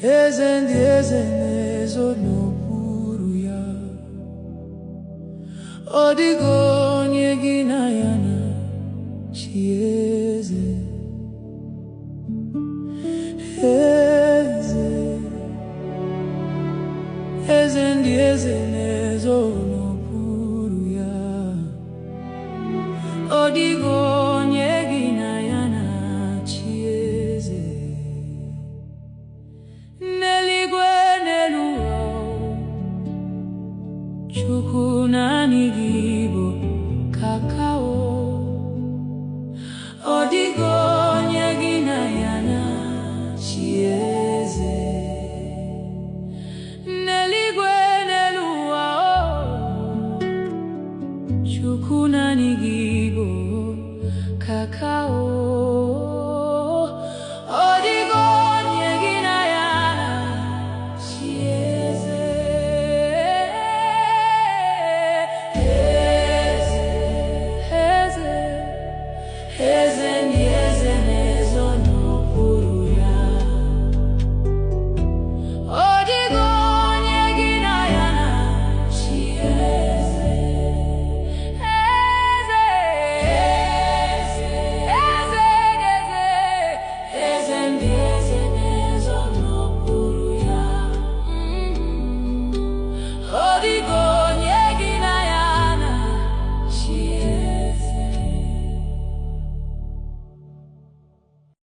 eze ndị eze na-ezo n'okpuru ya. Ọ dịghị onye gị na ya na chi eze. Eze ndị eze na-ezo